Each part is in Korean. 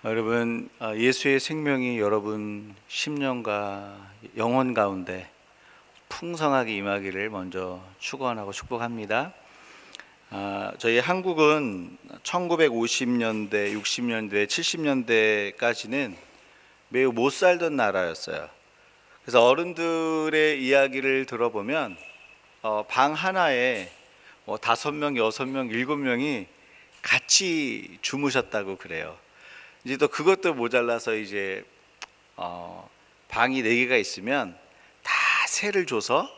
여러분, 예수의 생명이 여러분 심령과 영혼 가운데 풍성하게 임하기를 먼저 축원하고 축복합니다. 저희 한국은 1950년대, 60년대, 70년대까지는 매우 못 살던 나라였어요. 그래서 어른들의 이야기를 들어보면 방 하나에 5명, 6명, 7명이 같이 주무셨다고 그래요. 이제 또 그것도 모자라서 이제 방이 4개가 있으면 다 새를 줘서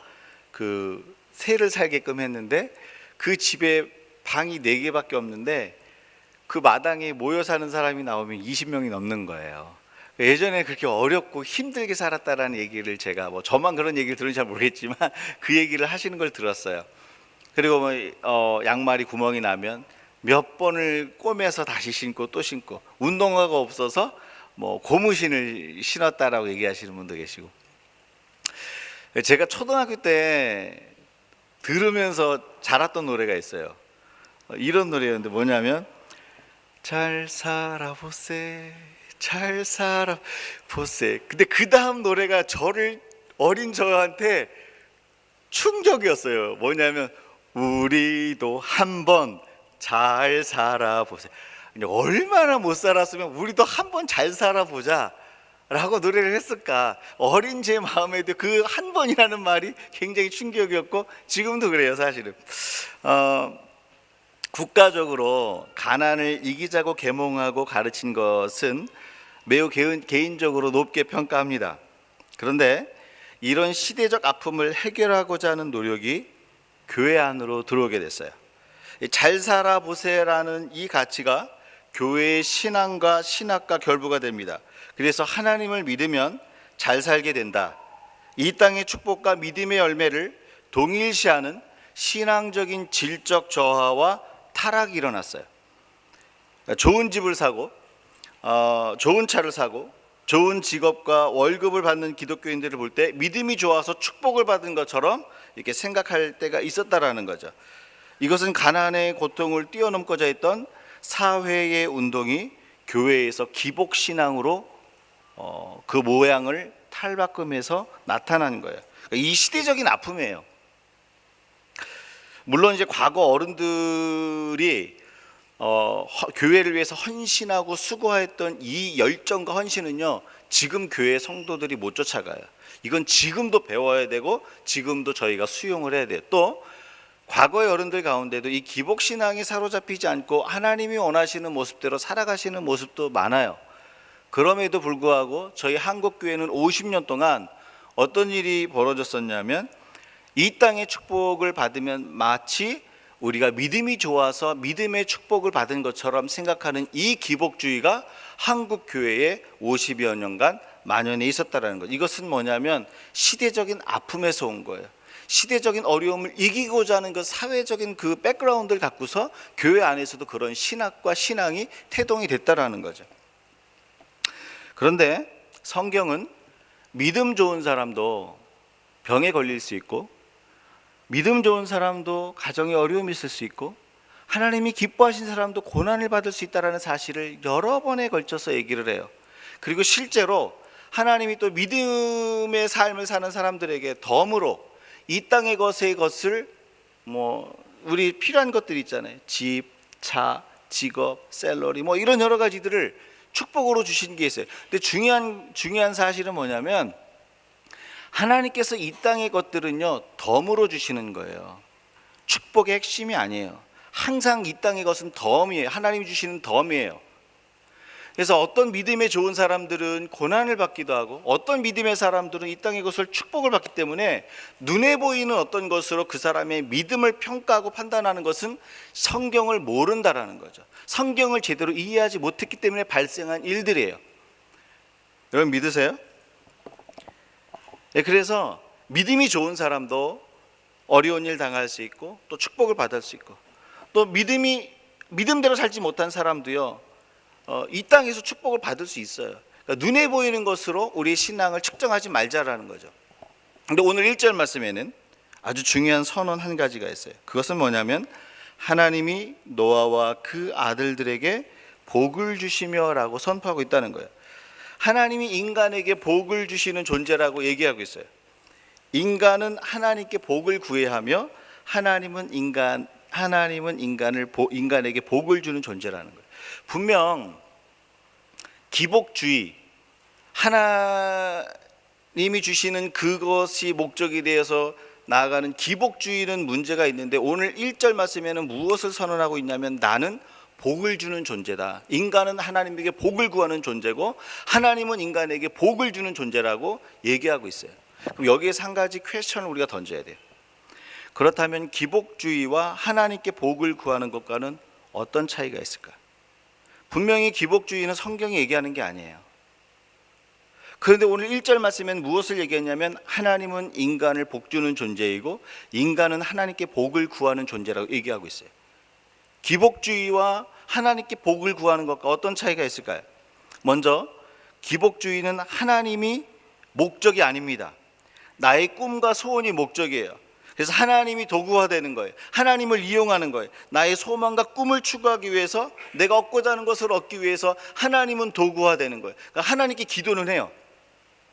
그 새를 살게끔 했는데, 그 집에 방이 4개밖에 없는데 그 마당에 모여 사는 사람이 나오면 20명이 넘는 거예요. 예전에 그렇게 어렵고 힘들게 살았다라는 얘기를 제가 저만 그런 얘기를 들은지 잘 모르겠지만 그 얘기를 하시는 걸 들었어요. 그리고 양말이 구멍이 나면 몇 번을 꼬매서 다시 신고 또 신고, 운동화가 없어서 고무신을 신었다라고 얘기하시는 분도 계시고. 제가 초등학교 때 들으면서 자랐던 노래가 있어요. 이런 노래였는데 뭐냐면 잘 살아보세 잘 살아보세. 근데 그 다음 노래가 어린 저한테 충격이었어요. 뭐냐면 우리도 한번 잘 살아보세요. 얼마나 못 살았으면 우리도 한번 잘 살아보자 라고 노래를 했을까. 어린 제 마음에도 그 한 번이라는 말이 굉장히 충격이었고, 지금도 그래요. 사실은 국가적으로 가난을 이기자고 계몽하고 가르친 것은 매우 개인적으로 높게 평가합니다. 그런데 이런 시대적 아픔을 해결하고자 하는 노력이 교회 안으로 들어오게 됐어요. 잘 살아보세라는 이 가치가 교회의 신앙과 신학과 결부가 됩니다. 그래서 하나님을 믿으면 잘 살게 된다, 이 땅의 축복과 믿음의 열매를 동일시하는 신앙적인 질적 저하와 타락이 일어났어요. 좋은 집을 사고 좋은 차를 사고 좋은 직업과 월급을 받는 기독교인들을 볼 때 믿음이 좋아서 축복을 받은 것처럼 이렇게 생각할 때가 있었다라는 거죠. 이것은 가난의 고통을 뛰어넘고자 했던 사회의 운동이 교회에서 기복신앙으로 그 모양을 탈바꿈해서 나타나는 거예요. 이 시대적인 아픔이에요. 물론 이제 과거 어른들이 교회를 위해서 헌신하고 수고했던 이 열정과 헌신은요, 지금 교회 성도들이 못 쫓아가요. 이건 지금도 배워야 되고 지금도 저희가 수용을 해야 돼요. 또 과거의 어른들 가운데도 이 기복신앙이 사로잡히지 않고 하나님이 원하시는 모습대로 살아가시는 모습도 많아요. 그럼에도 불구하고 저희 한국교회는 50년 동안 어떤 일이 벌어졌었냐면, 이 땅의 축복을 받으면 마치 우리가 믿음이 좋아서 믿음의 축복을 받은 것처럼 생각하는 이 기복주의가 한국교회에 50여 년간 만연해 있었다는 것. 이것은 뭐냐면 시대적인 아픔에서 온 거예요. 시대적인 어려움을 이기고자 하는 그 사회적인 그 백그라운드를 갖고서 교회 안에서도 그런 신학과 신앙이 태동이 됐다라는 거죠. 그런데 성경은 믿음 좋은 사람도 병에 걸릴 수 있고, 믿음 좋은 사람도 가정에 어려움이 있을 수 있고, 하나님이 기뻐하신 사람도 고난을 받을 수 있다는 사실을 여러 번에 걸쳐서 얘기를 해요. 그리고 실제로 하나님이 또 믿음의 삶을 사는 사람들에게 덤으로 이 땅의 것을 우리 필요한 것들이 있잖아요. 집, 차, 직업, 샐러리 이런 여러 가지들을 축복으로 주신 게 있어요. 근데 중요한 사실은 뭐냐면, 하나님께서 이 땅의 것들은요 덤으로 주시는 거예요. 축복의 핵심이 아니에요. 항상 이 땅의 것은 덤이에요. 하나님이 주시는 덤이에요. 그래서 어떤 믿음의 좋은 사람들은 고난을 받기도 하고, 어떤 믿음의 사람들은 이 땅의 것을 축복을 받기 때문에 눈에 보이는 어떤 것으로 그 사람의 믿음을 평가하고 판단하는 것은 성경을 모른다라는 거죠. 성경을 제대로 이해하지 못했기 때문에 발생한 일들이에요. 여러분 믿으세요? 그래서 믿음이 좋은 사람도 어려운 일 당할 수 있고 또 축복을 받을 수 있고, 또 믿음대로 살지 못한 사람도요 이 땅에서 축복을 받을 수 있어요. 그러니까 눈에 보이는 것으로 우리의 신앙을 측정하지 말자라는 거죠. 근데 오늘 1절 말씀에는 아주 중요한 선언 한 가지가 있어요. 그것은 뭐냐면, 하나님이 노아와 그 아들들에게 복을 주시며라고 선포하고 있다는 거예요. 하나님이 인간에게 복을 주시는 존재라고 얘기하고 있어요. 인간은 하나님께 복을 구해야 하며 하나님은 인간에게 복을 주는 존재라는 거예요. 분명 기복주의, 하나님이 주시는 그것이 목적이 되어서 나아가는 기복주의는 문제가 있는데, 오늘 1절 말씀에는 무엇을 선언하고 있냐면 나는 복을 주는 존재다. 인간은 하나님에게 복을 구하는 존재고 하나님은 인간에게 복을 주는 존재라고 얘기하고 있어요. 그럼 여기에서 한 가지 퀘스천을 우리가 던져야 돼요. 그렇다면 기복주의와 하나님께 복을 구하는 것과는 어떤 차이가 있을까? 분명히 기복주의는 성경이 얘기하는 게 아니에요. 그런데 오늘 1절 말씀엔 무엇을 얘기했냐면 하나님은 인간을 복주는 존재이고 인간은 하나님께 복을 구하는 존재라고 얘기하고 있어요. 기복주의와 하나님께 복을 구하는 것과 어떤 차이가 있을까요? 먼저 기복주의는 하나님이 목적이 아닙니다. 나의 꿈과 소원이 목적이에요. 그래서 하나님이 도구화되는 거예요. 하나님을 이용하는 거예요. 나의 소망과 꿈을 추구하기 위해서, 내가 얻고자 하는 것을 얻기 위해서 하나님은 도구화되는 거예요. 그러니까 하나님께 기도는 해요.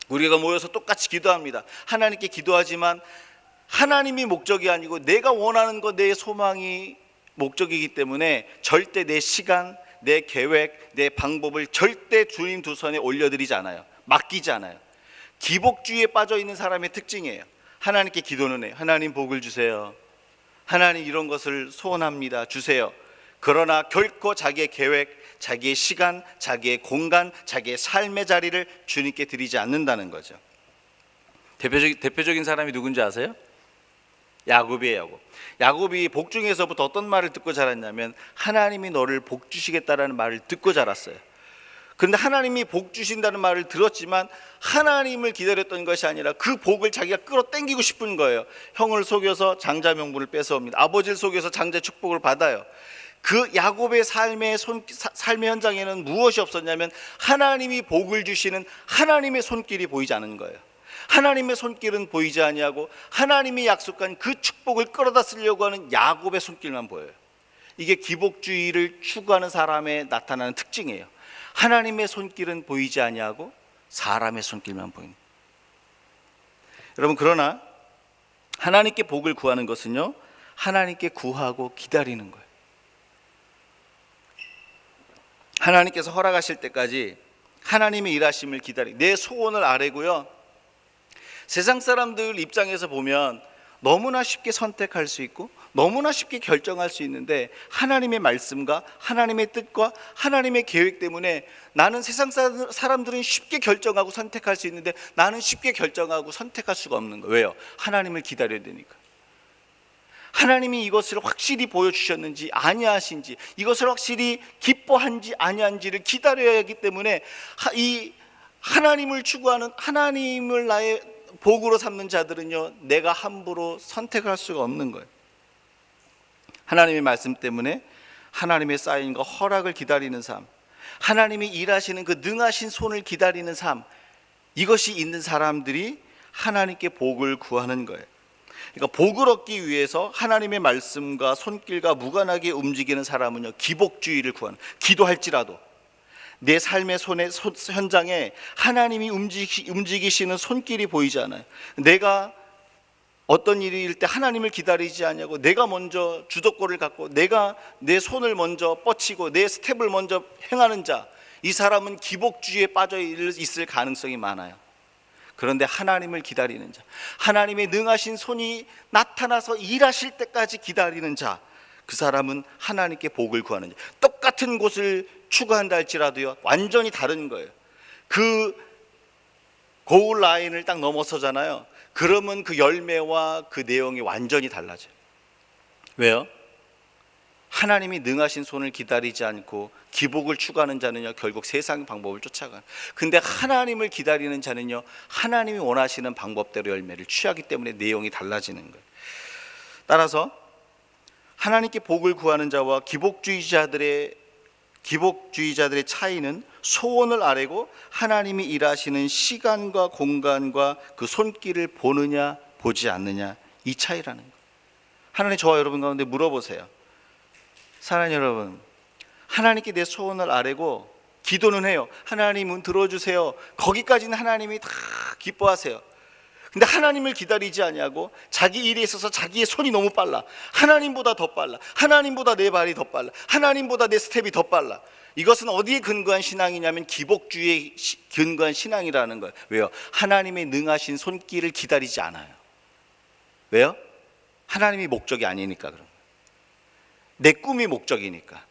우리가 모여서 똑같이 기도합니다. 하나님께 기도하지만 하나님이 목적이 아니고 내가 원하는 것, 내 소망이 목적이기 때문에 절대 내 시간, 내 계획, 내 방법을 절대 주님 두 손에 올려드리지 않아요. 맡기지 않아요. 기복주의에 빠져 있는 사람의 특징이에요. 하나님께 기도는 해요. 하나님 복을 주세요. 하나님 이런 것을 소원합니다. 주세요. 그러나 결코 자기의 계획, 자기의 시간, 자기의 공간, 자기의 삶의 자리를 주님께 드리지 않는다는 거죠. 대표적인 사람이 누군지 아세요? 야곱이에요. 야곱이 복 중에서부터 어떤 말을 듣고 자랐냐면 하나님이 너를 복 주시겠다라는 말을 듣고 자랐어요. 그런데 하나님이 복 주신다는 말을 들었지만 하나님을 기다렸던 것이 아니라 그 복을 자기가 끌어당기고 싶은 거예요. 형을 속여서 장자 명분을 뺏어옵니다. 아버지를 속여서 장자 축복을 받아요. 그 야곱의 삶의 현장에는 무엇이 없었냐면 하나님이 복을 주시는 하나님의 손길이 보이지 않은 거예요. 하나님의 손길은 보이지 아니하고 하나님이 약속한 그 축복을 끌어다 쓰려고 하는 야곱의 손길만 보여요. 이게 기복주의를 추구하는 사람의 나타나는 특징이에요. 하나님의 손길은 보이지 아니하고 사람의 손길만 보이는. 여러분, 그러나 하나님께 복을 구하는 것은요, 하나님께 구하고 기다리는 거예요. 하나님께서 허락하실 때까지 하나님의 일하심을 내 소원을 아뢰고요. 세상 사람들 입장에서 보면 너무나 쉽게 선택할 수 있고 너무나 쉽게 결정할 수 있는데, 하나님의 말씀과 하나님의 뜻과 하나님의 계획 때문에 나는 세상 사람들은 쉽게 결정하고 선택할 수 있는데 나는 쉽게 결정하고 선택할 수가 없는 거예요. 왜요? 하나님을 기다려야 되니까. 하나님이 이것을 확실히 보여주셨는지 아니하신지, 이것을 확실히 기뻐한지 아니한지를 기다려야 하기 때문에 이 하나님을 추구하는, 하나님을 나의 복으로 삼는 자들은요, 내가 함부로 선택할 수가 없는 거예요. 하나님의 말씀 때문에 하나님의 사인과 허락을 기다리는 삶, 하나님이 일하시는 그 능하신 손을 기다리는 삶, 이것이 있는 사람들이 하나님께 복을 구하는 거예요. 그러니까 복을 얻기 위해서 하나님의 말씀과 손길과 무관하게 움직이는 사람은요, 기복주의를 구하는, 기도할지라도 내 삶의 현장에 하나님이 움직이시는 손길이 보이지 않아요. 내가 어떤 일일 때 하나님을 기다리지 않냐고, 내가 먼저 주도권을 갖고 내가 내 손을 먼저 뻗치고 내 스텝을 먼저 행하는 자, 이 사람은 기복주의에 빠져 있을 가능성이 많아요. 그런데 하나님을 기다리는 자, 하나님의 능하신 손이 나타나서 일하실 때까지 기다리는 자, 그 사람은 하나님께 복을 구하는 자. 똑같은 곳을 추구한다 할지라도요, 완전히 다른 거예요. 그 고울 라인을 딱 넘어서잖아요. 그러면 그 열매와 그 내용이 완전히 달라져요. 왜요? 하나님이 능하신 손을 기다리지 않고 기복을 추구하는 자는요, 결국 세상 방법을 쫓아가요. 근데 하나님을 기다리는 자는요, 하나님이 원하시는 방법대로 열매를 취하기 때문에 내용이 달라지는 거예요. 따라서 하나님께 복을 구하는 자와 기복주의자들의 차이는 소원을 아뢰고 하나님이 일하시는 시간과 공간과 그 손길을 보느냐 보지 않느냐, 이 차이라는 거예요. 하나님 저와 여러분 가운데 물어보세요. 사랑하는 여러분, 하나님께 내 소원을 아뢰고 기도는 해요. 하나님은 들어주세요. 거기까지는 하나님이 다 기뻐하세요. 근데 하나님을 기다리지 아니하고 자기 일에 있어서 자기의 손이 너무 빨라. 하나님보다 더 빨라. 하나님보다 내 발이 더 빨라. 하나님보다 내 스텝이 더 빨라. 이것은 어디에 근거한 신앙이냐면 기복주의에 근거한 신앙이라는 거예요. 왜요? 하나님의 능하신 손길을 기다리지 않아요. 왜요? 하나님이 목적이 아니니까. 그런 거예요. 내 꿈이 목적이니까.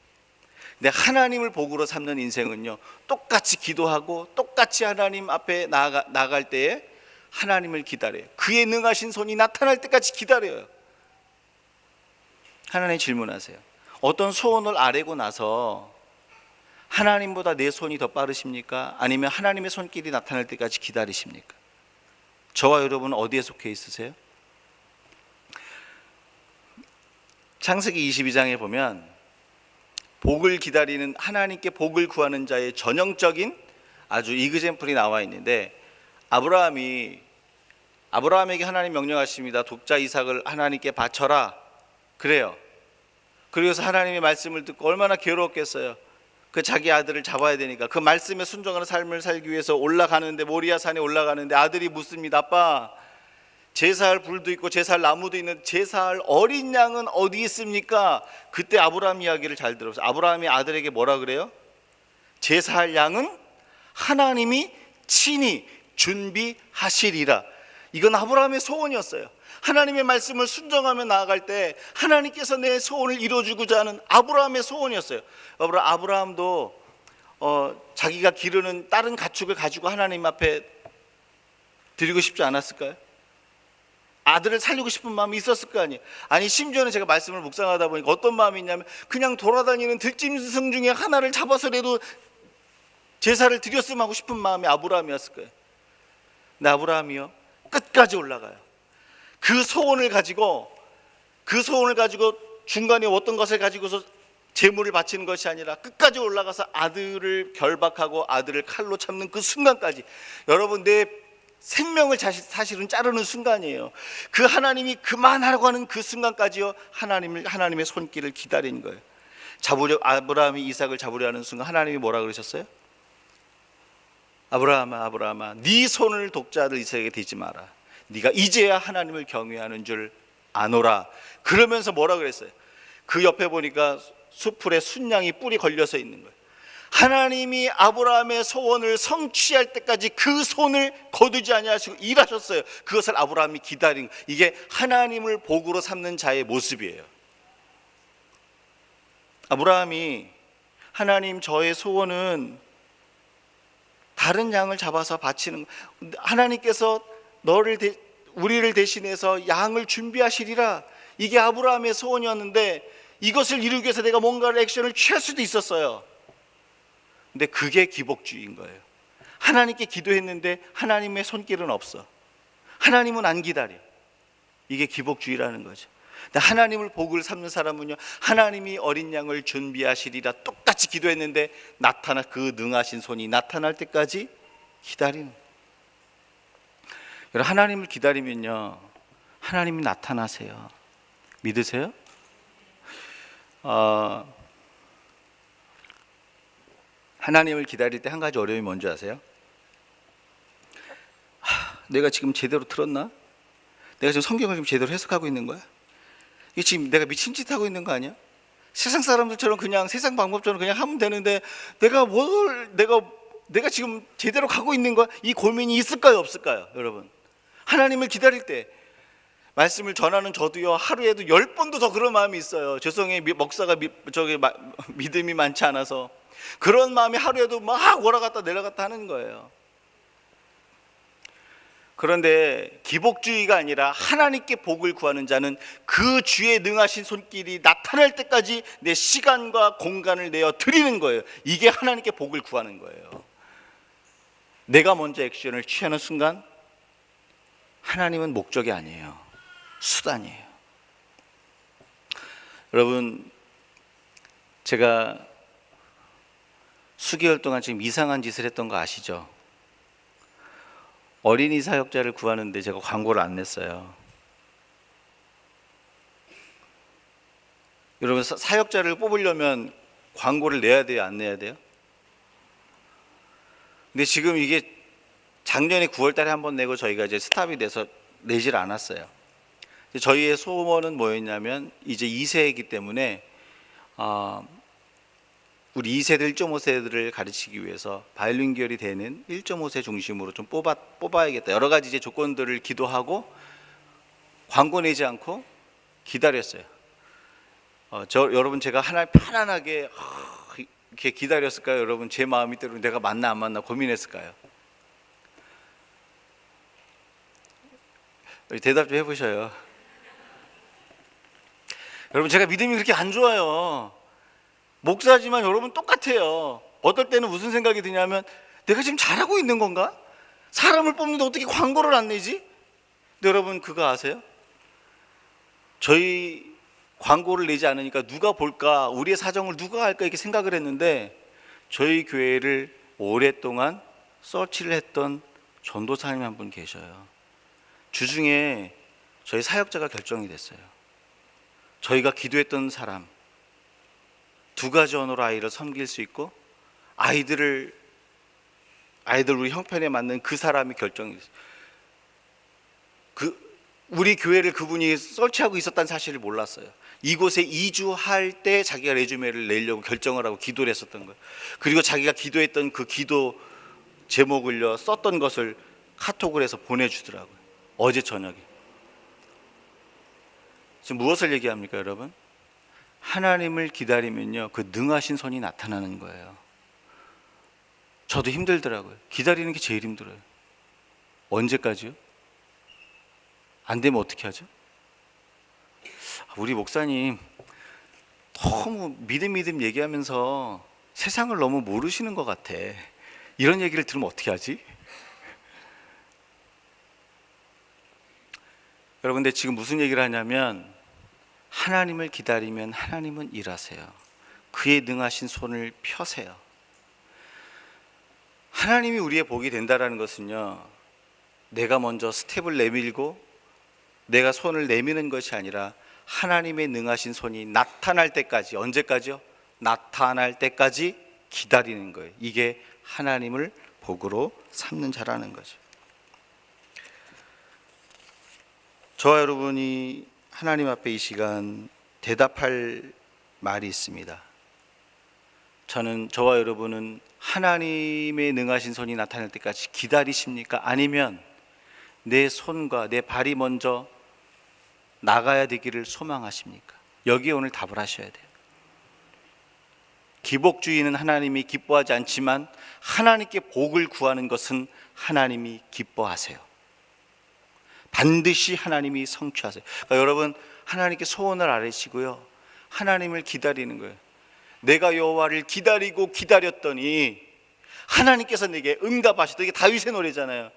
근데 하나님을 복으로 삼는 인생은요, 똑같이 기도하고 똑같이 하나님 앞에 나아갈 때에 하나님을 기다려요. 그의 능하신 손이 나타날 때까지 기다려요. 하나님 질문하세요. 어떤 소원을 아뢰고 나서 하나님보다 내 손이 더 빠르십니까? 아니면 하나님의 손길이 나타날 때까지 기다리십니까? 저와 여러분은 어디에 속해 있으세요? 창세기 22장에 보면 복을 기다리는, 하나님께 복을 구하는 자의 전형적인 아주 이그젬플이 나와 있는데, 아브라함에게 하나님 명령하십니다. 독자 이삭을 하나님께 바쳐라. 그래요. 그래서 하나님의 말씀을 듣고 얼마나 괴로웠겠어요. 그 자기 아들을 잡아야 되니까 그 말씀에 순종하는 삶을 살기 위해서 올라가는데, 모리아 산에 올라가는데 아들이 묻습니다. 아빠, 제사할 불도 있고 제사할 나무도 있는 제사할 어린 양은 어디 있습니까? 그때 아브라함 이야기를 잘 들었어요. 아브라함이 아들에게 뭐라 그래요? 제사할 양은 하나님이 친히 준비하시리라. 이건 아브라함의 소원이었어요. 하나님의 말씀을 순종하며 나아갈 때 하나님께서 내 소원을 이루어주고자 하는 아브라함의 소원이었어요. 아브라함도 자기가 기르는 다른 가축을 가지고 하나님 앞에 드리고 싶지 않았을까요? 아들을 살리고 싶은 마음이 있었을 거 아니에요. 아니, 심지어는 제가 말씀을 묵상하다 보니까 어떤 마음이 있냐면, 그냥 돌아다니는 들짐승 중에 하나를 잡아서라도 제사를 드렸으면 하고 싶은 마음이 아브라함이었을 거예요. 근데 아브라함이요, 끝까지 올라가요. 그 소원을 가지고 중간에 어떤 것을 가지고서 제물을 바치는 것이 아니라 끝까지 올라가서 아들을 결박하고 아들을 칼로 참는 그 순간까지, 여러분, 내 생명을 사실은 자르는 순간이에요. 그 하나님이 그만하라고 하는 그 순간까지요, 하나님의 손길을 기다린 거예요. 아브라함이 이삭을 잡으려 하는 순간 하나님이 뭐라 그러셨어요? 아브라함아, 네 손을 독자 아들 이삭에게 대지 마라. 네가 이제야 하나님을 경외하는 줄 아노라. 그러면서 뭐라 그랬어요? 그 옆에 보니까 수풀에 순양이 뿔이 걸려서 있는 거예요. 하나님이 아브라함의 소원을 성취할 때까지 그 손을 거두지 아니하시고 일하셨어요. 그것을 아브라함이 기다린, 이게 하나님을 복으로 삼는 자의 모습이에요. 아브라함이, 하나님, 저의 소원은 다른 양을 잡아서 바치는, 하나님께서 우리를 대신해서 양을 준비하시리라. 이게 아브라함의 소원이었는데, 이것을 이루기 위해서 내가 뭔가를 액션을 취할 수도 있었어요. 근데 그게 기복주의인 거예요. 하나님께 기도했는데 하나님의 손길은 없어. 하나님은 안 기다려. 이게 기복주의라는 거죠. 근데 하나님을 복을 삼는 사람은요, 하나님이 어린 양을 준비하시리라 똑같이 기도했는데 그 능하신 손이 나타날 때까지 기다리는. 여러분, 하나님을 기다리면요, 하나님이 나타나세요. 믿으세요? 하나님을 기다릴 때 한 가지 어려움이 뭔지 아세요? 내가 지금 제대로 들었나? 내가 지금 성경을 지금 제대로 해석하고 있는 거야? 이게 지금 내가 미친 짓 하고 있는 거 아니야? 세상 사람들처럼 그냥 세상 방법처럼 그냥 하면 되는데 내가 지금 제대로 가고 있는 거야? 이 고민이 있을까요, 없을까요, 여러분? 하나님을 기다릴 때 말씀을 전하는 저도요, 하루에도 10번도 더 그런 마음이 있어요. 죄송해요, 목사가 믿음이 많지 않아서 그런 마음이 하루에도 막 올라갔다 내려갔다 하는 거예요. 그런데 기복주의가 아니라 하나님께 복을 구하는 자는 그 주의 능하신 손길이 나타날 때까지 내 시간과 공간을 내어 드리는 거예요. 이게 하나님께 복을 구하는 거예요. 내가 먼저 액션을 취하는 순간 하나님은 목적이 아니에요. 수단이에요. 여러분, 제가 수개월 동안 지금 이상한 짓을 했던 거 아시죠? 어린이 사역자를 구하는데 제가 광고를 안 냈어요. 여러분, 사역자를 뽑으려면 광고를 내야 돼요, 안 내야 돼요? 근데 지금 이게 작년에 9월 달에 한번 내고 저희가 이제 스탑이 돼서 내질 않았어요. 저희의 소원은 뭐였냐면 이제 2세이기 때문에 우리 2세대, 1.5세들을 가르치기 위해서 바이링구얼이 되는 1.5세 중심으로 좀 뽑아야겠다. 여러 가지 이제 조건들을 기도하고 광고 내지 않고 기다렸어요. 여러분 제가 하나 편안하게 이렇게 기다렸을까요? 여러분 제 마음이 때로 내가 맞나 안 맞나 고민했을까요? 대답 좀 해보셔요. 여러분 제가 믿음이 그렇게 안 좋아요. 목사지만 여러분 똑같아요. 어떨 때는 무슨 생각이 드냐면 내가 지금 잘하고 있는 건가? 사람을 뽑는데 어떻게 광고를 안 내지? 근데 여러분 그거 아세요? 저희 광고를 내지 않으니까 누가 볼까? 우리의 사정을 누가 할까? 이렇게 생각을 했는데 저희 교회를 오랫동안 서치를 했던 전도사님 한 분 계셔요. 주중에 저희 사역자가 결정이 됐어요. 저희가 기도했던 사람, 2가지 언어로 아이를 섬길 수 있고 아이들 우리 형편에 맞는 그 사람이 결정이 됐어요. 우리 교회를 그분이 설치하고 있었다는 사실을 몰랐어요. 이곳에 이주할 때 자기가 레주메를 내려고 결정을 하고 기도를 했었던 거예요. 그리고 자기가 기도했던 그 기도 제목을요 썼던 것을 카톡을 해서 보내주더라고요. 어제 저녁에. 지금 무엇을 얘기합니까 여러분? 하나님을 기다리면요 그 능하신 손이 나타나는 거예요. 저도 힘들더라고요. 기다리는 게 제일 힘들어요. 언제까지요? 안 되면 어떻게 하죠? 우리 목사님 너무 믿음 얘기하면서 세상을 너무 모르시는 것 같아. 이런 얘기를 들으면 어떻게 하지? 여러분 근데 지금 무슨 얘기를 하냐면 하나님을 기다리면 하나님은 일하세요. 그의 능하신 손을 펴세요. 하나님이 우리의 복이 된다는 것은요 내가 먼저 스텝을 내밀고 내가 손을 내미는 것이 아니라 하나님의 능하신 손이 나타날 때까지, 언제까지요? 나타날 때까지 기다리는 거예요. 이게 하나님을 복으로 삼는 자라는 거죠. 저와 여러분이 하나님 앞에 이 시간 대답할 말이 있습니다. 저와 여러분은 하나님의 능하신 손이 나타날 때까지 기다리십니까? 아니면 내 손과 내 발이 먼저 나가야 되기를 소망하십니까? 여기에 오늘 답을 하셔야 돼요. 기복주의는 하나님이 기뻐하지 않지만 하나님께 복을 구하는 것은 하나님이 기뻐하세요. 반드시 하나님이 성취하세요. 그러니까 여러분 하나님께 소원을 아뢰시고요 하나님을 기다리는 거예요. 내가 여호와를 기다리고 기다렸더니 하나님께서 내게 응답하시다. 이게 다윗의 노래잖아요.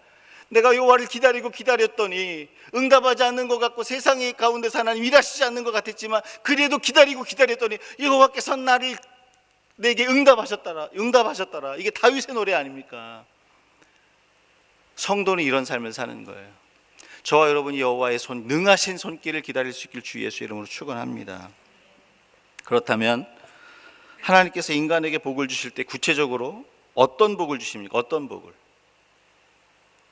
내가 여호와를 기다리고 기다렸더니 응답하지 않는 것 같고 세상의 가운데서 하나님 일하시지 않는 것 같았지만 그래도 기다리고 기다렸더니 여호와께서 내게 응답하셨더라. 이게 다윗의 노래 아닙니까? 성도는 이런 삶을 사는 거예요. 저와 여러분이 여호와의 능하신 손길을 기다릴 수 있길 주 예수 이름으로 축원합니다. 그렇다면 하나님께서 인간에게 복을 주실 때 구체적으로 어떤 복을 주십니까? 어떤 복을?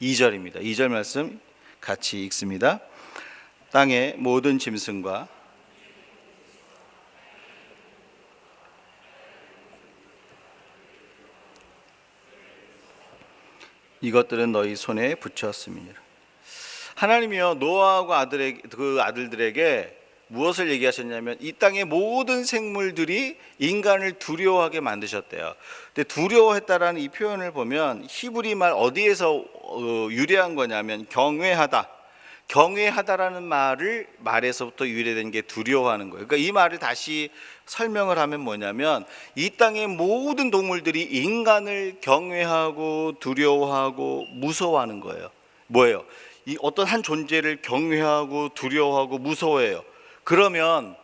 2절입니다. 2절 말씀 같이 읽습니다. 땅의 모든 짐승과 이것들은 너희 손에 붙였음이니라. 하나님이요 노아하고 아들들에게 무엇을 얘기하셨냐면 이 땅의 모든 생물들이 인간을 두려워하게 만드셨대요. 근데 두려워했다라는 이 표현을 보면 히브리 말 어디에서 유래한 거냐면 경외하다라는 말에서부터 유래된 게 두려워하는 거예요. 그러니까 이 말을 다시 설명을 하면 뭐냐면 이 땅의 모든 동물들이 인간을 경외하고 두려워하고 무서워하는 거예요. 뭐예요? 이 어떤 한 존재를 경외하고 두려워하고 무서워해요. 그러면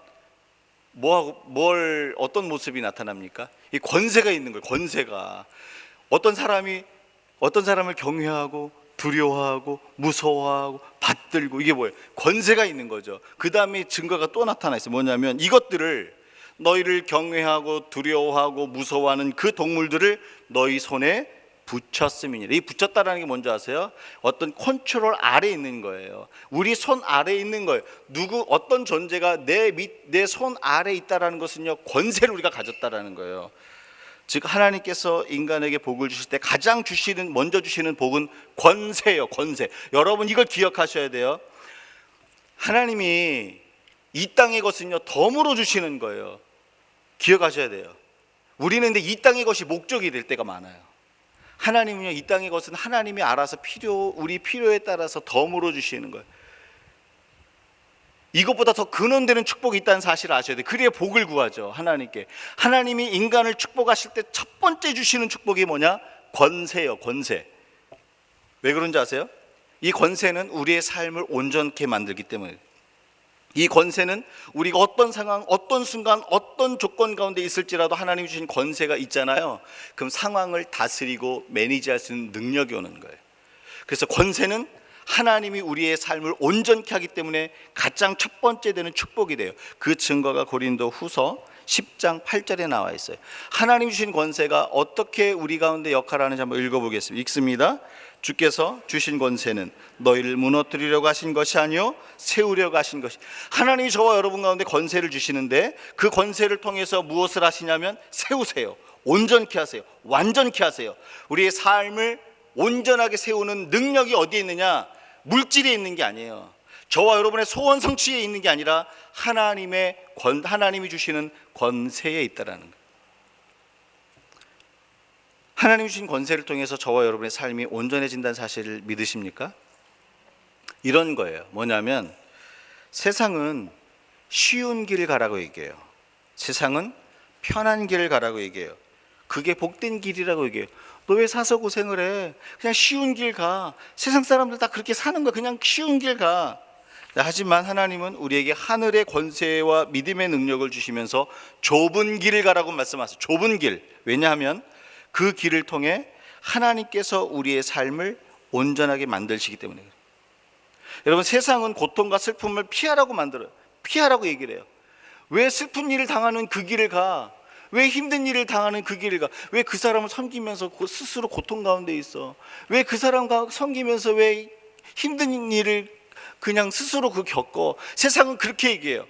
어떤 모습이 나타납니까? 이 권세가 있는 거예요. 권세가 어떤 사람을 경외하고 두려워하고 무서워하고 받들고 이게 뭐예요? 권세가 있는 거죠. 그 다음에 증거가 또 나타나 있어요. 뭐냐면 이것들을 너희를 경외하고 두려워하고 무서워하는 그 동물들을 너희 손에 붙였음이니라. 이 붙였다라는 게 뭔지 아세요? 어떤 컨트롤 아래에 있는 거예요. 우리 손 아래에 있는 거예요. 어떤 존재가 내 손 아래에 있다라는 것은요, 권세를 우리가 가졌다라는 거예요. 즉 하나님께서 인간에게 복을 주실 때 가장 먼저 주시는 복은 권세예요. 권세. 여러분 이걸 기억하셔야 돼요. 하나님이 이 땅의 것은요, 덤으로 주시는 거예요. 기억하셔야 돼요. 우리는 근데 이 땅의 것이 목적이 될 때가 많아요. 하나님은요, 이 땅의 것은 하나님이 알아서 우리 필요에 따라서 덤으로 주시는 거예요. 이것보다 더 근원되는 축복이 있다는 사실을 아셔야 돼요. 그래야 복을 구하죠, 하나님께. 하나님이 인간을 축복하실 때 첫 번째 주시는 축복이 뭐냐? 권세예요, 권세. 왜 그런지 아세요? 이 권세는 우리의 삶을 온전케 만들기 때문에. 이 권세는 우리가 어떤 상황, 어떤 순간, 어떤 조건 가운데 있을지라도 하나님이 주신 권세가 있잖아요. 그럼 상황을 다스리고 매니지할 수 있는 능력이 오는 거예요. 그래서 권세는 하나님이 우리의 삶을 온전케 하기 때문에 가장 첫 번째 되는 축복이 돼요. 그 증거가 고린도 후서 10장 8절에 나와 있어요. 하나님 주신 권세가 어떻게 우리 가운데 역할을 하는지 한번 읽어보겠습니다. 읽습니다. 주께서 주신 권세는 너희를 무너뜨리려고 하신 것이 아니요 세우려고 하신 것이. 하나님이 저와 여러분 가운데 권세를 주시는데 그 권세를 통해서 무엇을 하시냐면 세우세요. 온전케 하세요. 완전케 하세요. 우리의 삶을 온전하게 세우는 능력이 어디에 있느냐? 물질에 있는 게 아니에요. 저와 여러분의 소원 성취에 있는 게 아니라 하나님이 주시는 권세에 있다라는 거예요. 하나님이 주신 권세를 통해서 저와 여러분의 삶이 온전해진다는 사실을 믿으십니까? 이런 거예요. 뭐냐면 세상은 쉬운 길 가라고 얘기해요. 세상은 편한 길 가라고 얘기해요. 그게 복된 길이라고 얘기해요. 너 왜 사서 고생을 해? 그냥 쉬운 길 가. 세상 사람들 다 그렇게 사는 거야. 그냥 쉬운 길 가. 하지만 하나님은 우리에게 하늘의 권세와 믿음의 능력을 주시면서 좁은 길을 가라고 말씀하세요. 좁은 길. 왜냐하면 그 길을 통해 하나님께서 우리의 삶을 온전하게 만드시기 때문에. 여러분 세상은 고통과 슬픔을 피하라고 만들어요. 피하라고 얘기를 해요. 왜 슬픈 일을 당하는 그 길을 가? 왜 힘든 일을 당하는 그 길을 가? 왜 그 사람을 섬기면서 스스로 고통 가운데 있어? 왜 그 사람과 섬기면서 왜 힘든 일을 그냥 스스로 겪어? 세상은 그렇게 얘기해요.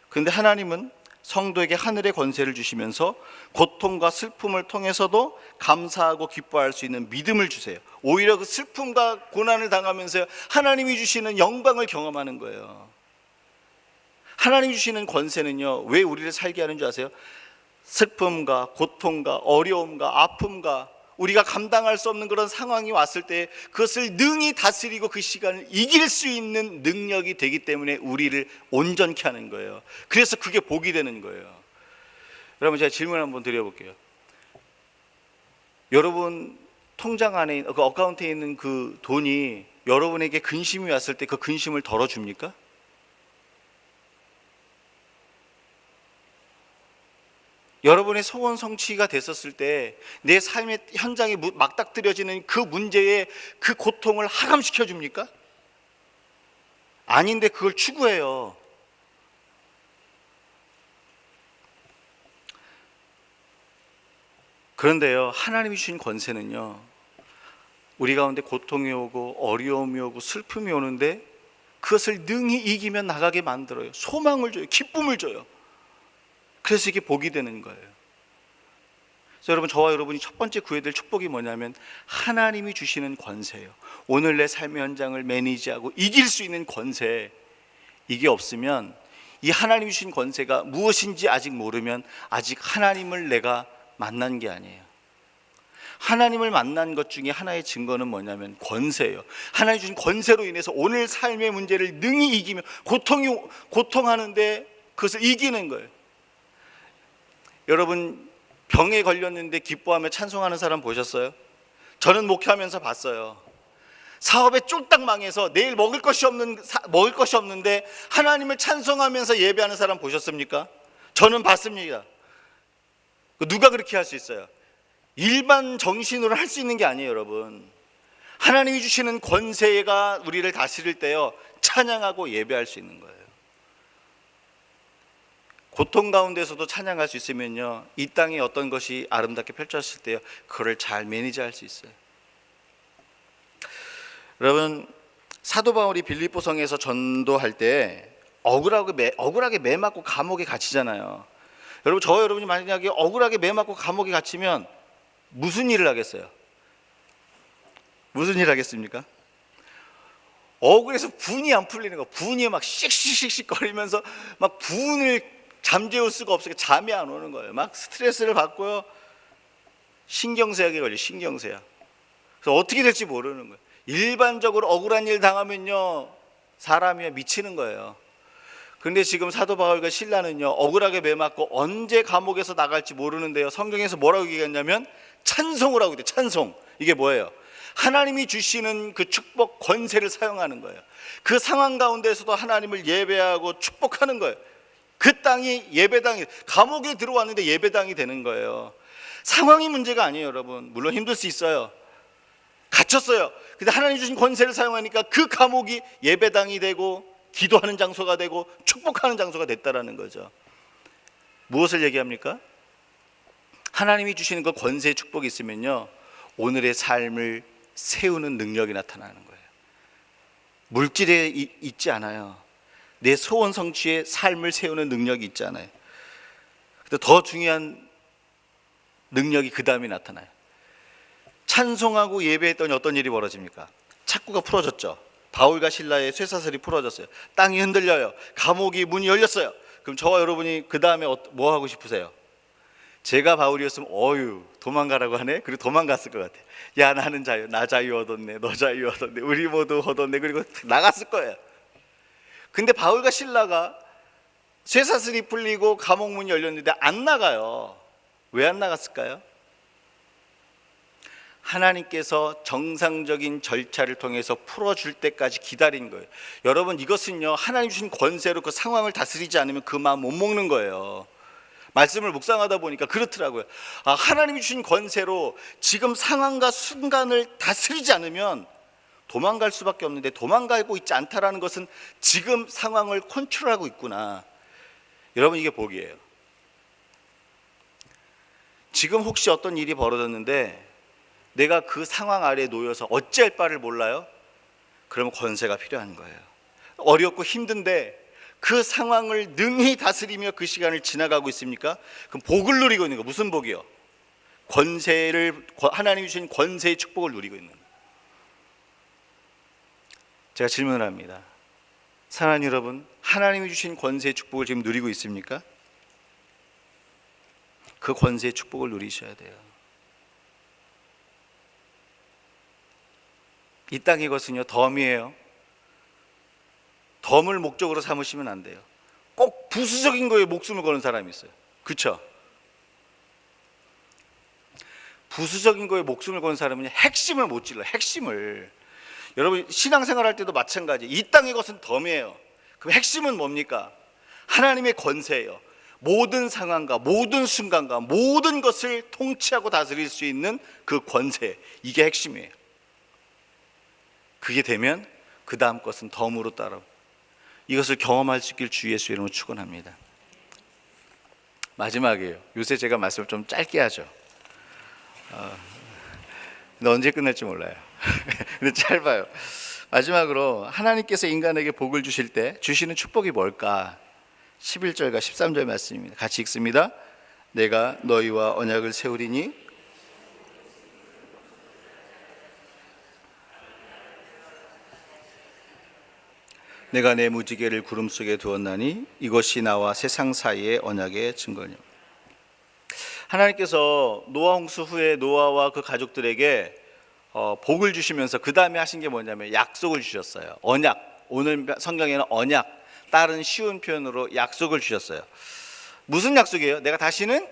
그런데 하나님은 성도에게 하늘의 권세를 주시면서 고통과 슬픔을 통해서도 감사하고 기뻐할 수 있는 믿음을 주세요. 오히려 그 슬픔과 고난을 당하면서 하나님이 주시는 영광을 경험하는 거예요. 하나님이 주시는 권세는요, 왜 우리를 살게 하는 줄 아세요? 슬픔과 고통과 어려움과 아픔과 우리가 감당할 수 없는 그런 상황이 왔을 때 그것을 능히 다스리고 그 시간을 이길 수 있는 능력이 되기 때문에 우리를 온전케 하는 거예요. 그래서 그게 복이 되는 거예요. 여러분 제가 질문 한번 드려볼게요. 여러분 통장 안에 그 어카운트에 있는 그 돈이 여러분에게 근심이 왔을 때 그 근심을 덜어줍니까? 여러분의 소원 성취가 됐었을 때 내 삶의 현장에 맞닥뜨려지는 그 문제에 그 고통을 하감시켜 줍니까? 아닌데 그걸 추구해요. 그런데요, 하나님이 주신 권세는요, 우리 가운데 고통이 오고 어려움이 오고 슬픔이 오는데 그것을 능히 이기며 나가게 만들어요. 소망을 줘요. 기쁨을 줘요. 그래서 이게 복이 되는 거예요. 그래서 여러분, 저와 여러분이 첫 번째 구해야 될 축복이 뭐냐면 하나님이 주시는 권세예요. 오늘 내 삶의 현장을 매니지하고 이길 수 있는 권세. 이게 없으면, 이 하나님이 주신 권세가 무엇인지 아직 모르면 아직 하나님을 내가 만난 게 아니에요. 하나님을 만난 것 중에 하나의 증거는 뭐냐면 권세예요. 하나님 주신 권세로 인해서 오늘 삶의 문제를 능히 이기며 고통하는데 그것을 이기는 거예요. 여러분 병에 걸렸는데 기뻐하며 찬송하는 사람 보셨어요? 저는 목회하면서 봤어요. 사업에 쫄딱 망해서 내일 먹을 것이 없는데 하나님을 찬송하면서 예배하는 사람 보셨습니까? 저는 봤습니다. 누가 그렇게 할 수 있어요? 일반 정신으로 할 수 있는 게 아니에요, 여러분. 하나님이 주시는 권세가 우리를 다스릴 때요, 찬양하고 예배할 수 있는 거예요. 고통 가운데서도 찬양할 수 있으면요, 이 땅에 어떤 것이 아름답게 펼쳐졌을 때요, 그걸 잘 매니지할 수 있어요. 여러분, 사도 바울이 빌립보성에서 전도할 때 억울하게 매 맞고 감옥에 갇히잖아요. 여러분, 여러분이 만약에 억울하게 매 맞고 감옥에 갇히면 무슨 일을 하겠어요? 무슨 일 하겠습니까? 억울해서 분이 안 풀리는 거, 분이 막 씩씩씩씩 거리면서 막 분을 잠재울 수가 없으니까 잠이 안 오는 거예요. 막 스트레스를 받고요, 신경쇠약에 걸려, 신경쇠약. 그래서 어떻게 될지 모르는 거예요. 일반적으로 억울한 일 당하면요, 사람이 미치는 거예요. 그런데 지금 사도 바울과 실라는요, 억울하게 매 맞고 언제 감옥에서 나갈지 모르는데요, 성경에서 뭐라고 얘기했냐면 찬송을 하고 있대요. 찬송. 이게 뭐예요? 하나님이 주시는 그 축복 권세를 사용하는 거예요. 그 상황 가운데서도 하나님을 예배하고 축복하는 거예요. 그 땅이 예배당이, 감옥에 들어왔는데 예배당이 되는 거예요. 상황이 문제가 아니에요, 여러분. 물론 힘들 수 있어요. 갇혔어요. 근데 하나님 주신 권세를 사용하니까 그 감옥이 예배당이 되고 기도하는 장소가 되고 축복하는 장소가 됐다라는 거죠. 무엇을 얘기합니까? 하나님이 주시는 그 권세의 축복이 있으면요, 오늘의 삶을 세우는 능력이 나타나는 거예요. 물질에 있지 않아요. 내 소원 성취의 삶을 세우는 능력이 있지 않아요. 근데 더 중요한 능력이 그 다음에 나타나요. 찬송하고 예배했더니 어떤 일이 벌어집니까? 착구가 풀어졌죠. 바울과 실라의 쇠사슬이 풀어졌어요. 땅이 흔들려요. 감옥이 문이 열렸어요. 그럼 저와 여러분이 그 다음에 뭐 하고 싶으세요? 제가 바울이었으면 도망가라고 하네? 그리고 도망갔을 것 같아요. 야, 나는 나 자유 얻었네, 너 자유 얻었네, 우리 모두 얻었네. 그리고 나갔을 거예요. 근데 바울과 실라가 쇠사슬이 풀리고 감옥 문이 열렸는데 안 나가요. 왜 안 나갔을까요? 하나님께서 정상적인 절차를 통해서 풀어줄 때까지 기다린 거예요. 여러분, 이것은요, 하나님 주신 권세로 그 상황을 다스리지 않으면 그 마음 못 먹는 거예요. 말씀을 묵상하다 보니까 그렇더라고요. 하나님이 주신 권세로 지금 상황과 순간을 다스리지 않으면 도망갈 수밖에 없는데 도망가고 있지 않다라는 것은 지금 상황을 컨트롤하고 있구나. 여러분, 이게 복이에요. 지금 혹시 어떤 일이 벌어졌는데 내가 그 상황 아래에 놓여서 어찌할 바를 몰라요? 그러면 권세가 필요한 거예요. 어렵고 힘든데 그 상황을 능히 다스리며 그 시간을 지나가고 있습니까? 그럼 복을 누리고 있는 거. 무슨 복이요? 하나님이 주신 권세의 축복을 누리고 있는 거예요. 제가 질문을 합니다. 사랑하는 여러분, 하나님이 주신 권세의 축복을 지금 누리고 있습니까? 그 권세의 축복을 누리셔야 돼요. 이 땅의 것은요, 덤이에요. 덤을 목적으로 삼으시면 안 돼요. 꼭 부수적인 거에 목숨을 거는 사람이 있어요. 그렇죠? 부수적인 거에 목숨을 거는 사람은 핵심을 못 찔러요. 핵심을. 여러분, 신앙생활 할 때도 마찬가지. 이 땅의 것은 덤이에요. 그럼 핵심은 뭡니까? 하나님의 권세예요. 모든 상황과 모든 순간과 모든 것을 통치하고 다스릴 수 있는 그 권세, 이게 핵심이에요. 그게 되면 그 다음 것은 덤으로 따라오고, 이것을 경험할 수 있길 주 예수 이름으로 축원합니다. 마지막이에요. 요새 제가 말씀을 좀 짧게 하죠. 근데 언제 끝날지 몰라요. 근데 짧아요. 마지막으로 하나님께서 인간에게 복을 주실 때 주시는 축복이 뭘까? 11절과 13절 말씀입니다. 같이 읽습니다. 내가 너희와 언약을 세우리니 내가 내 무지개를 구름 속에 두었나니 이것이 나와 세상 사이의 언약의 증거냐. 하나님께서 노아 홍수 후에 노아와 그 가족들에게 복을 주시면서 그 다음에 하신 게 뭐냐면 약속을 주셨어요. 언약. 오늘 성경에는 언약, 다른 쉬운 표현으로 약속을 주셨어요. 무슨 약속이에요? 내가 다시는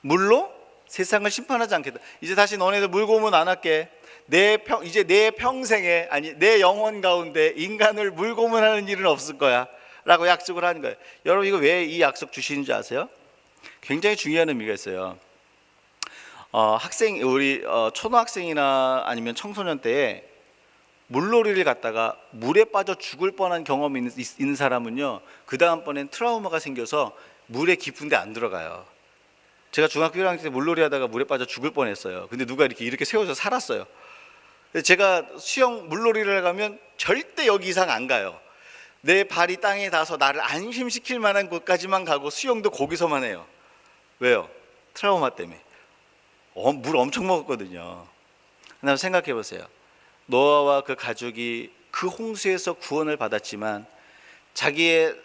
물로 세상을 심판하지 않겠다. 이제 다시 너네들 물고문 안 할게. 이제 내 평생에, 아니 내 영혼 가운데 인간을 물고문하는 일은 없을 거야 라고 약속을 하는 거예요. 여러분, 이거 왜 이 약속 주시는지 아세요? 굉장히 중요한 의미가 있어요. 우리 초등학생이나 아니면 청소년 때에 물놀이를 갔다가 물에 빠져 죽을 뻔한 경험이 있는 사람은요, 그 다음번엔 트라우마가 생겨서 물에 깊은데 안 들어가요. 제가 중학교 1학년 때 물놀이 하다가 물에 빠져 죽을 뻔했어요. 근데 누가 이렇게 세워서 살았어요. 제가 수영 물놀이를 가면 절대 여기 이상 안 가요. 내 발이 땅에 닿아서 나를 안심시킬 만한 곳까지만 가고 수영도 거기서만 해요. 왜요? 트라우마 때문에. 물 엄청 먹었거든요. 그다음 생각해 보세요. 노아와 그 가족이 그 홍수에서 구원을 받았지만 자기의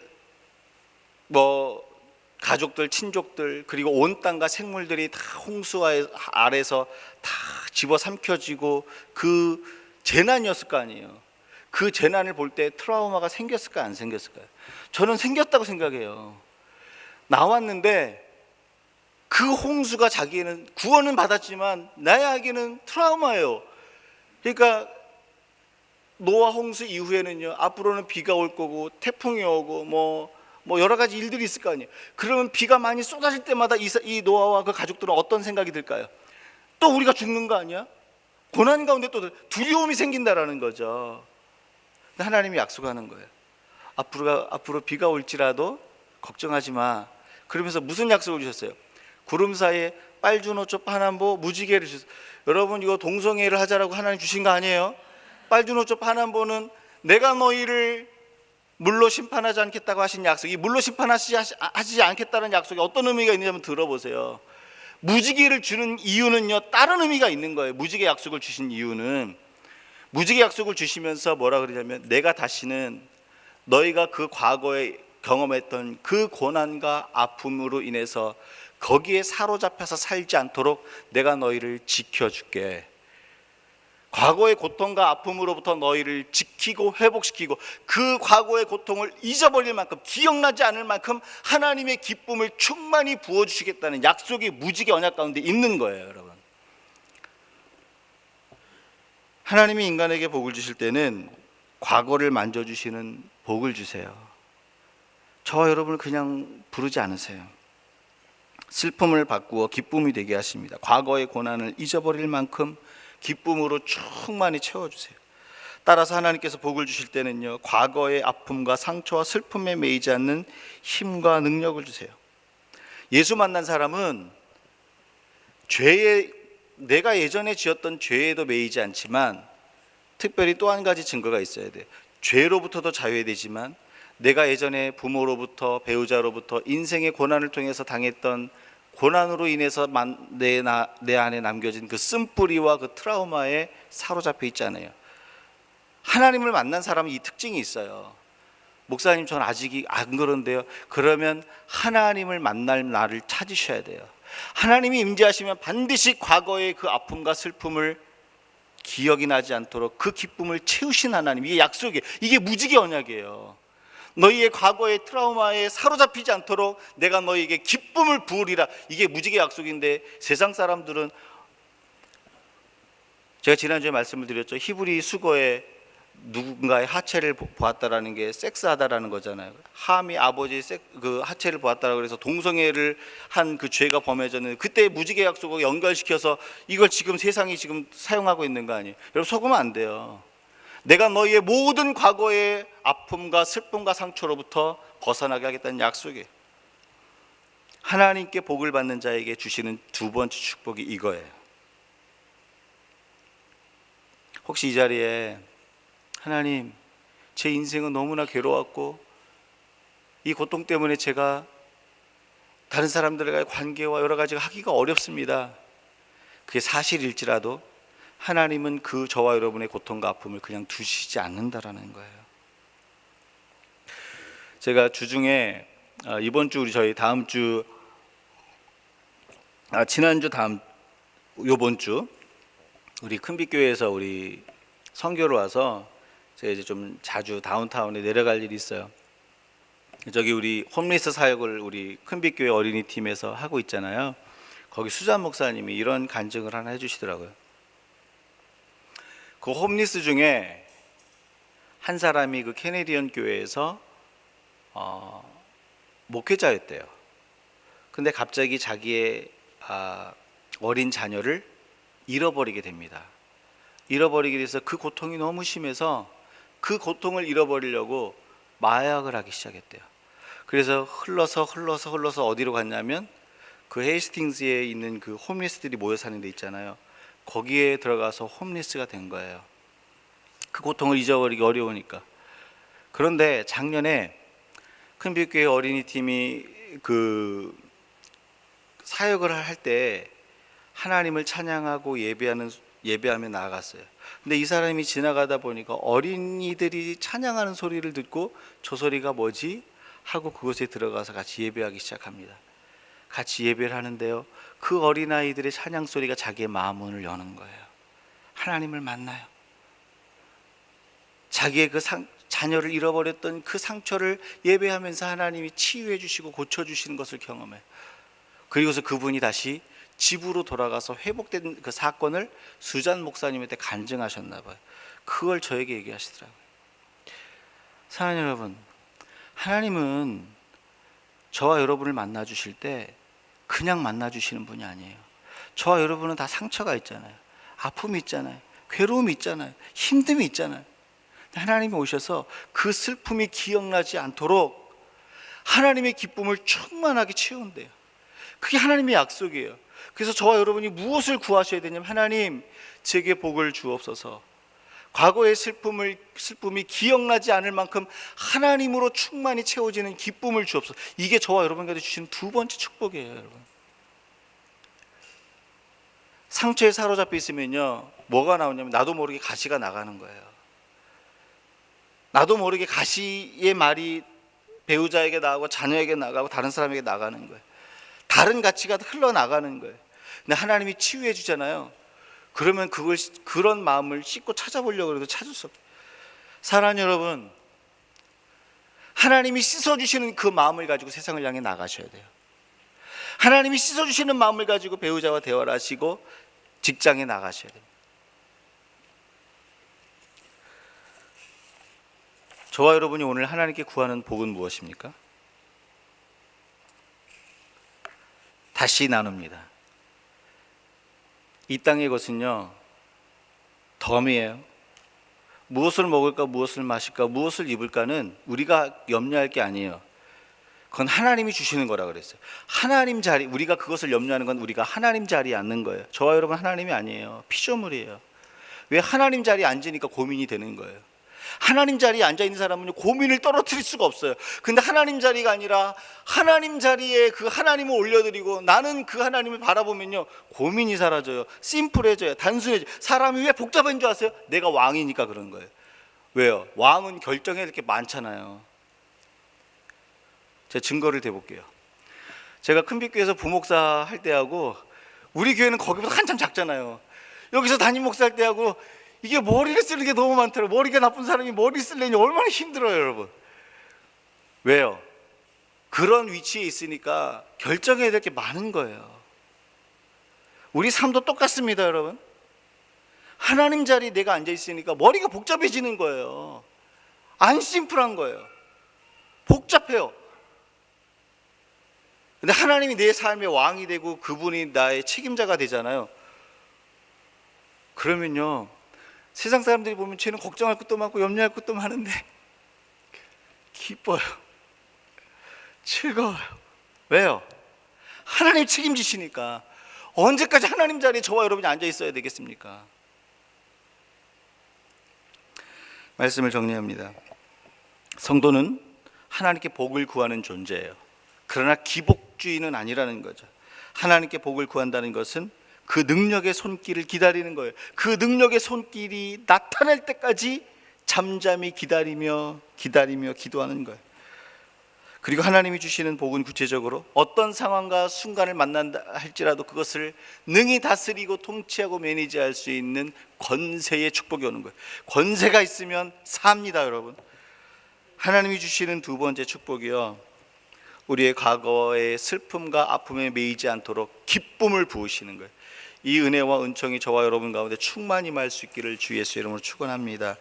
가족들, 친족들, 그리고 온 땅과 생물들이 다 홍수 아래서 다 집어삼켜지고 그 재난이었을 거 아니에요. 그 재난을 볼 때 트라우마가 생겼을까요, 안 생겼을까요? 저는 생겼다고 생각해요. 나왔는데 그 홍수가 자기에는 구원은 받았지만 나에게는 트라우마예요. 그러니까 노아 홍수 이후에는요, 앞으로는 비가 올 거고 태풍이 오고 뭐 여러 가지 일들이 있을 거 아니에요. 그러면 비가 많이 쏟아질 때마다 이 노아와 그 가족들은 어떤 생각이 들까요? 또 우리가 죽는 거 아니야? 고난 가운데 또 두려움이 생긴다라는 거죠. 하나님이 약속하는 거예요. 앞으로 비가 올지라도 걱정하지 마. 그러면서 무슨 약속을 주셨어요? 구름 사이에 빨주노초 파남보 무지개를 주셨어요. 여러분, 이거 동성애를 하자라고 하나님 주신 거 아니에요? 빨주노초 파남보는 내가 너희를 물로 심판하지 않겠다고 하신 약속, 이 물로 심판하지 않겠다는 약속이 어떤 의미가 있는지 한번 들어보세요. 무지개를 주는 이유는요, 다른 의미가 있는 거예요. 무지개 약속을 주신 이유는, 무지개 약속을 주시면서 뭐라 그러냐면, 내가 다시는 너희가 그 과거에 경험했던 그 고난과 아픔으로 인해서 거기에 사로잡혀서 살지 않도록 내가 너희를 지켜줄게. 과거의 고통과 아픔으로부터 너희를 지키고 회복시키고 그 과거의 고통을 잊어버릴 만큼, 기억나지 않을 만큼 하나님의 기쁨을 충만히 부어주시겠다는 약속이 무지개 언약 가운데 있는 거예요. 여러분, 하나님이 인간에게 복을 주실 때는 과거를 만져주시는 복을 주세요. 저와 여러분을 그냥 부르지 않으세요. 슬픔을 바꾸어 기쁨이 되게 하십니다. 과거의 고난을 잊어버릴 만큼 기쁨으로 충만히 채워주세요. 따라서 하나님께서 복을 주실 때는요, 과거의 아픔과 상처와 슬픔에 매이지 않는 힘과 능력을 주세요. 예수 만난 사람은 내가 예전에 지었던 죄에도 매이지 않지만, 특별히 또 한 가지 증거가 있어야 돼요. 죄로부터도 자유해야 되지만, 내가 예전에 부모로부터, 배우자로부터 인생의 고난을 통해서 당했던 고난으로 인해서 내 안에 남겨진 그 쓴뿌리와 그 트라우마에 사로잡혀 있잖아요. 하나님을 만난 사람은 이 특징이 있어요. 목사님, 전 아직 안 그런데요. 그러면 하나님을 만날 날을 찾으셔야 돼요. 하나님이 임재하시면 반드시 과거의 그 아픔과 슬픔을 기억이 나지 않도록 그 기쁨을 채우신 하나님, 이게 약속이에요. 이게 무지개 언약이에요. 너희의 과거의 트라우마에 사로잡히지 않도록 내가 너희에게 기쁨을 부으리라. 이게 무지개 약속인데, 세상 사람들은, 제가 지난주에 말씀을 드렸죠. 히브리 수거에 누군가의 하체를 보았다라는 게 섹스하다라는 거잖아요. 함이 아버지의 그 하체를 보았다라고 해서 동성애를 한 그 죄가 범해졌는데, 그때 무지개 약속을 연결시켜서 이걸 지금 세상이 지금 사용하고 있는 거 아니에요. 여러분, 속으면 안 돼요. 내가 너희의 모든 과거의 아픔과 슬픔과 상처로부터 벗어나게 하겠다는 약속이에요. 하나님께 복을 받는 자에게 주시는 두 번째 축복이 이거예요. 혹시 이 자리에, 하나님, 제 인생은 너무나 괴로웠고 이 고통 때문에 제가 다른 사람들과의 관계와 여러 가지가 하기가 어렵습니다. 그게 사실일지라도 하나님은 그 저와 여러분의 고통과 아픔을 그냥 두시지 않는다라는 거예요. 제가 주중에 이번 주, 저희 다음 주, 지난주, 요번 주 우리 큰빛교회에서 우리 선교를 와서 제가 이제 좀 자주 다운타운에 내려갈 일이 있어요. 저기 우리 홈리스 사역을 우리 큰빛교회 어린이팀에서 하고 있잖아요. 거기 수잔 목사님이 이런 간증을 하나 해주시더라고요. 그 홈리스 중에 한 사람이 그 캐네디언 교회에서 목회자였대요. 근데 갑자기 자기의 어린 자녀를 잃어버리게 됩니다. 잃어버리게 돼서 그 고통이 너무 심해서 그 고통을 잃어버리려고 마약을 하기 시작했대요. 그래서 흘러서 어디로 갔냐면 그 헤이스팅스에 있는 그 홈리스들이 모여 사는 데 있잖아요. 거기에 들어가서 홈리스가 된 거예요. 그 고통을 잊어버리기 어려우니까. 그런데 작년에 큰빛교회 어린이 팀이 그 사역을 할 때 하나님을 찬양하고 예배하며 나아갔어요. 근데 이 사람이 지나가다 보니까 어린이들이 찬양하는 소리를 듣고 저 소리가 뭐지? 하고 그곳에 들어가서 같이 예배하기 시작합니다. 같이 예배를 하는데요, 그 어린아이들의 찬양 소리가 자기의 마음문을 여는 거예요. 하나님을 만나요. 자기의 그 자녀를 잃어버렸던 그 상처를 예배하면서 하나님이 치유해 주시고 고쳐주시는 것을 경험해요. 그리고서 그분이 다시 집으로 돌아가서 회복된 그 사건을 수잔 목사님한테 간증하셨나 봐요. 그걸 저에게 얘기하시더라고요. 사랑하는 여러분, 하나님은 저와 여러분을 만나 주실 때 그냥 만나 주시는 분이 아니에요. 저와 여러분은 다 상처가 있잖아요. 아픔이 있잖아요. 괴로움이 있잖아요. 힘듦이 있잖아요. 하나님이 오셔서 그 슬픔이 기억나지 않도록 하나님의 기쁨을 충만하게 채운대요. 그게 하나님의 약속이에요. 그래서 저와 여러분이 무엇을 구하셔야 되냐면, 하나님 제게 복을 주옵소서. 과거의 슬픔이 기억나지 않을 만큼 하나님으로 충만히 채워지는 기쁨을 주옵소서. 이게 저와 여러분에게 주시는 두 번째 축복이에요. 여러분, 상처에 사로잡혀 있으면요, 뭐가 나오냐면 나도 모르게 가시가 나가는 거예요. 나도 모르게 가시의 말이 배우자에게 나가고 자녀에게 나가고 다른 사람에게 나가는 거예요. 다른 가치가 흘러나가는 거예요. 근데 하나님이 치유해 주잖아요. 그러면 그런 마음을 씻고 찾아보려고 해도 찾을 수 없어요. 사랑하는 여러분, 하나님이 씻어주시는 그 마음을 가지고 세상을 향해 나가셔야 돼요. 하나님이 씻어주시는 마음을 가지고 배우자와 대화를 하시고 직장에 나가셔야 됩니다. 저와 여러분이 오늘 하나님께 구하는 복은 무엇입니까? 다시 나눕니다. 이 땅의 것은요, 덤이에요. 무엇을 먹을까, 무엇을 마실까, 무엇을 입을까는 우리가 염려할 게 아니에요. 그건 하나님이 주시는 거라 그랬어요. 하나님 자리, 우리가 그것을 염려하는 건 우리가 하나님 자리에 앉는 거예요. 저와 여러분 하나님이 아니에요. 피조물이에요. 왜 하나님 자리에 앉으니까 고민이 되는 거예요. 하나님 자리에 앉아있는 사람은 고민을 떨어뜨릴 수가 없어요. 근데 하나님 자리가 아니라 하나님 자리에 그 하나님을 올려드리고 나는 그 하나님을 바라보면요, 고민이 사라져요. 심플해져요. 단순해져요. 사람이 왜 복잡한 줄 아세요? 내가 왕이니까 그런 거예요. 왜요? 왕은 결정해야 될 게 많잖아요. 제가 증거를 대볼게요. 제가 큰빛교회에서 부목사 할 때하고 우리 교회는 거기보다 한참 작잖아요. 여기서 담임 목사 할 때하고 이게 머리를 쓰는 게 너무 많더라고요. 머리가 나쁜 사람이 머리 쓰려니 얼마나 힘들어요, 여러분. 왜요? 그런 위치에 있으니까 결정해야 될 게 많은 거예요. 우리 삶도 똑같습니다, 여러분. 하나님 자리에 내가 앉아 있으니까 머리가 복잡해지는 거예요. 안 심플한 거예요. 복잡해요. 근데 하나님이 내 삶의 왕이 되고 그분이 나의 책임자가 되잖아요. 그러면요, 세상 사람들이 보면 쟤는 걱정할 것도 많고 염려할 것도 많은데 기뻐요. 즐거워요. 왜요? 하나님 책임지시니까. 언제까지 하나님 자리에 저와 여러분이 앉아 있어야 되겠습니까? 말씀을 정리합니다. 성도는 하나님께 복을 구하는 존재예요. 그러나 기복주의는 아니라는 거죠. 하나님께 복을 구한다는 것은 그 능력의 손길을 기다리는 거예요. 그 능력의 손길이 나타날 때까지 잠잠히 기다리며 기도하는 거예요. 그리고 하나님이 주시는 복은 구체적으로 어떤 상황과 순간을 만난다 할지라도 그것을 능히 다스리고 통치하고 매니지할 수 있는 권세의 축복이 오는 거예요. 권세가 있으면 삽니다, 여러분. 하나님이 주시는 두 번째 축복이요, 우리의 과거의 슬픔과 아픔에 매이지 않도록 기쁨을 부으시는 거예요. 이 은혜와 은총이 저와 여러분 가운데 충만히 임할 수 있기를 주 예수 이름으로 축원합니다.